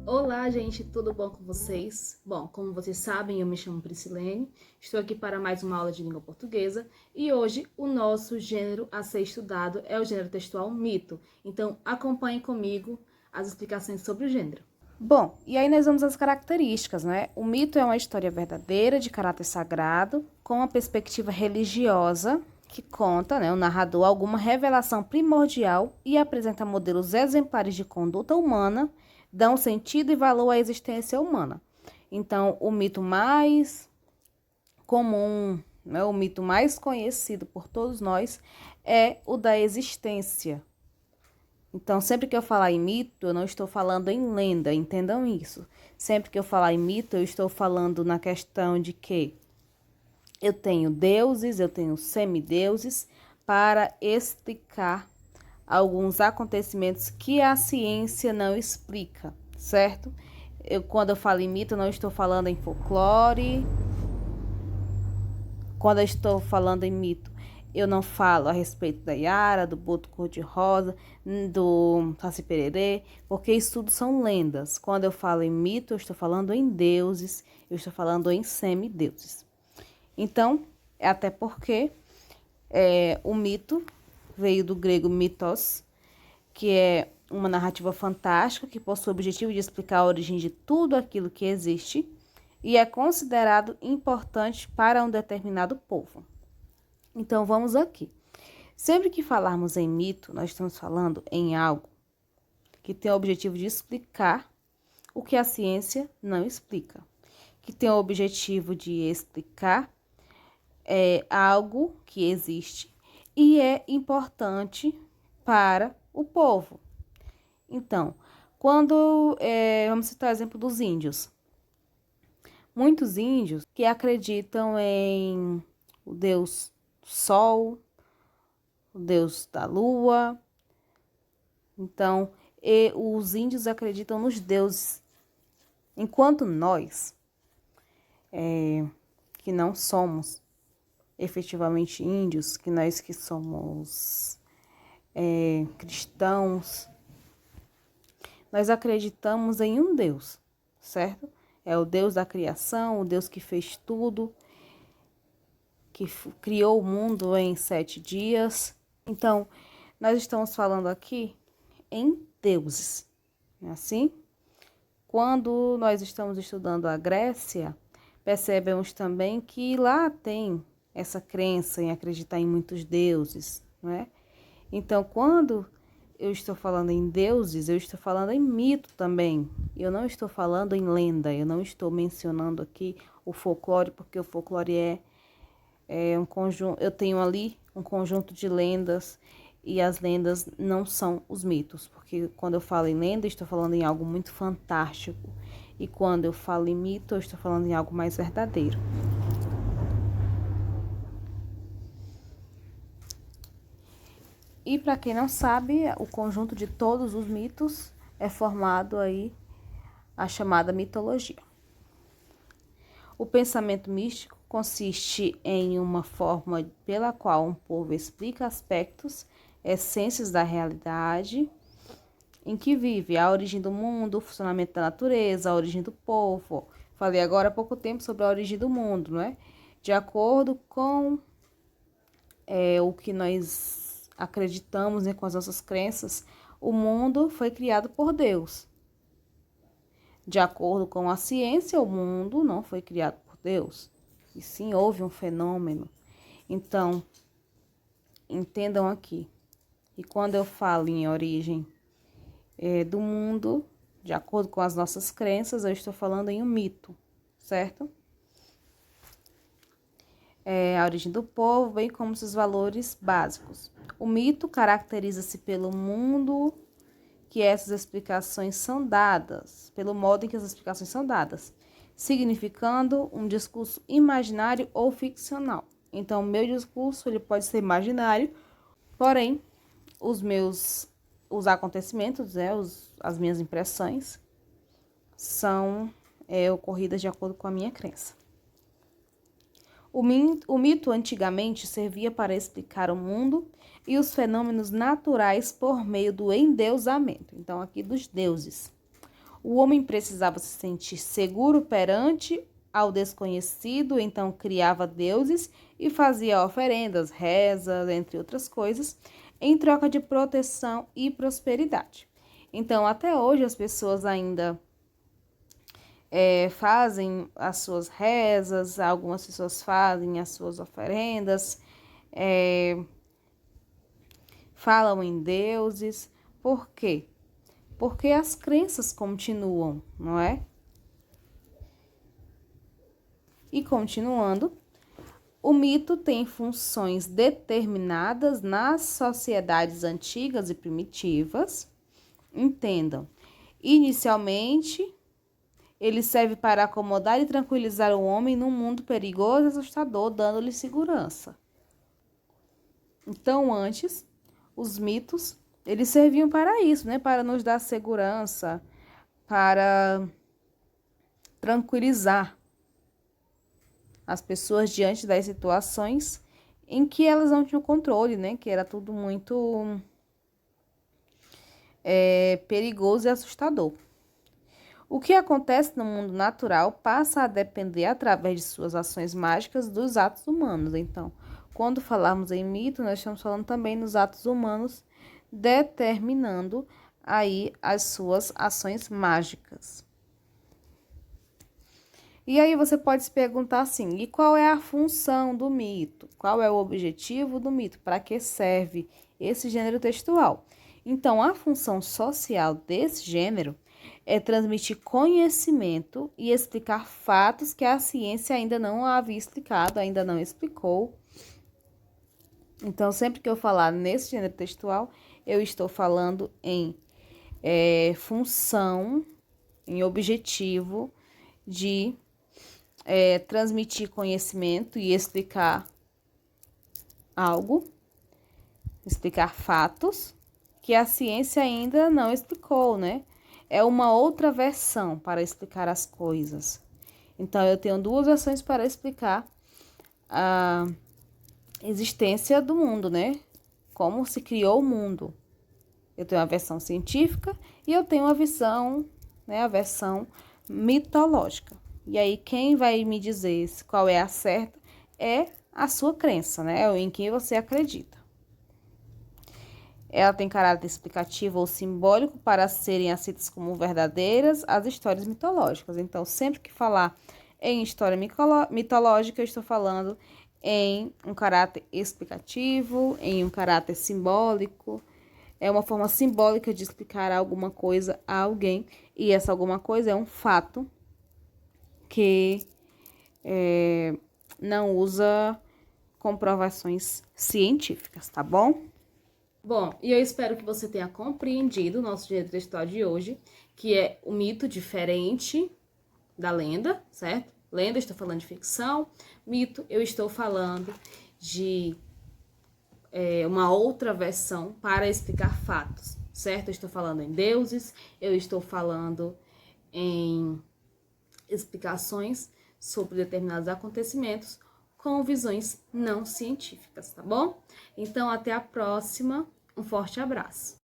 Olá, gente, tudo bom com vocês? Bom, como vocês sabem, eu me chamo Priscilene, estou aqui para mais uma aula de língua portuguesa e hoje o nosso gênero a ser estudado é o gênero textual mito. Então, acompanhe comigo as explicações sobre o gênero. Bom, e aí nós vamos às características, né? O mito é uma história verdadeira de caráter sagrado, com uma perspectiva religiosa que conta, né, o narrador alguma revelação primordial e apresenta modelos exemplares de conduta humana, dão sentido e valor à existência humana. Então, o mito mais comum, né, o mito mais conhecido por todos nós é o da existência. Então, sempre que eu falar em mito, eu não estou falando em lenda, entendam isso. Sempre que eu falar em mito, eu estou falando na questão de que eu tenho deuses, eu tenho semideuses para explicar alguns acontecimentos que a ciência não explica, certo? Quando eu falo em mito, eu não estou falando em folclore. Quando eu estou falando em mito, eu não falo a respeito da Yara, do Boto Cor-de-Rosa, do Saci Pererê, porque isso tudo são lendas. Quando eu falo em mito, eu estou falando em deuses, eu estou falando em semideuses. Então, é até porque o mito veio do grego mitos, que é uma narrativa fantástica que possui o objetivo de explicar a origem de tudo aquilo que existe e é considerado importante para um determinado povo. Então, vamos aqui. Sempre que falarmos em mito, nós estamos falando em algo que tem o objetivo de explicar o que a ciência não explica, que tem o objetivo de explicar algo que existe e é importante para o povo. Então, vamos citar o exemplo dos índios. Muitos índios que acreditam em o deus Sol, o deus da Lua. Então, os índios acreditam nos deuses, enquanto nós, que não somos efetivamente índios, que nós que somos cristãos, nós acreditamos em um Deus, certo? É o Deus da criação, o Deus que fez tudo, que criou o mundo em 7 dias. Então, nós estamos falando aqui em deuses, não é assim? Quando nós estamos estudando a Grécia, percebemos também que lá tem essa crença em acreditar em muitos deuses, não é? Então, quando eu estou falando em deuses, eu estou falando em mito também. Eu não estou falando em lenda, eu não estou mencionando aqui o folclore, porque o folclore é um conjunto, eu tenho ali um conjunto de lendas e as lendas não são os mitos, porque quando eu falo em lenda, eu estou falando em algo muito fantástico. E quando eu falo em mito, eu estou falando em algo mais verdadeiro. E para quem não sabe, o conjunto de todos os mitos é formado aí a chamada mitologia. O pensamento místico consiste em uma forma pela qual um povo explica aspectos, essências da realidade em que vive, a origem do mundo, o funcionamento da natureza, a origem do povo. Falei agora há pouco tempo sobre a origem do mundo, não é? De acordo com o que nós acreditamos, né, com as nossas crenças, o mundo foi criado por Deus. De acordo com a ciência, o mundo não foi criado por Deus, e sim houve um fenômeno. Então, entendam aqui. E quando eu falo em origem do mundo, de acordo com as nossas crenças, eu estou falando em um mito, certo? A origem do povo, bem como seus valores básicos. O mito caracteriza-se pelo mundo que essas explicações são dadas, pelo modo em que as explicações são dadas, significando um discurso imaginário ou ficcional. Então, o meu discurso ele pode ser imaginário, porém, os acontecimentos, as minhas impressões, são ocorridas de acordo com a minha crença. O mito antigamente servia para explicar o mundo e os fenômenos naturais por meio do endeusamento. Então, aqui dos deuses. O homem precisava se sentir seguro perante ao desconhecido, então criava deuses e fazia oferendas, rezas, entre outras coisas, em troca de proteção e prosperidade. Então, até hoje, as pessoas ainda fazem as suas rezas, algumas pessoas fazem as suas oferendas, falam em deuses. Por quê? Porque as crenças continuam, não é? E continuando, o mito tem funções determinadas nas sociedades antigas e primitivas. Entendam, inicialmente, ele serve para acomodar e tranquilizar o homem num mundo perigoso e assustador, dando-lhe segurança. Então, antes, os mitos, eles serviam para isso, né? Para nos dar segurança, para tranquilizar as pessoas diante das situações em que elas não tinham controle, né? Que era tudo muito perigoso e assustador. O que acontece no mundo natural passa a depender, através de suas ações mágicas, dos atos humanos. Então, quando falamos em mito, nós estamos falando também nos atos humanos, determinando aí as suas ações mágicas. E aí você pode se perguntar assim, e qual é a função do mito? Qual é o objetivo do mito? Para que serve esse gênero textual? Então, a função social desse gênero é transmitir conhecimento e explicar fatos que a ciência ainda não havia explicado, ainda não explicou. Então, sempre que eu falar nesse gênero textual, eu estou falando em função, em objetivo de transmitir conhecimento e explicar algo, explicar fatos que a ciência ainda não explicou, né? É uma outra versão para explicar as coisas. Então, eu tenho duas versões para explicar a existência do mundo, né? Como se criou o mundo. Eu tenho a versão científica e eu tenho a versão mitológica. E aí, quem vai me dizer qual é a certa é a sua crença, né? É em quem você acredita. Ela tem caráter explicativo ou simbólico para serem aceitas como verdadeiras as histórias mitológicas. Então, sempre que falar em história mitológica, eu estou falando em um caráter explicativo, em um caráter simbólico. É uma forma simbólica de explicar alguma coisa a alguém. E essa alguma coisa é um fato que não usa comprovações científicas, tá bom? Bom, e eu espero que você tenha compreendido o nosso gênero textual de hoje, que é o mito diferente da lenda, certo? Lenda, eu estou falando de ficção. Mito, eu estou falando de uma outra versão para explicar fatos, certo? Eu estou falando em deuses, eu estou falando em explicações sobre determinados acontecimentos com visões não científicas, tá bom? Então, até a próxima. Um forte abraço.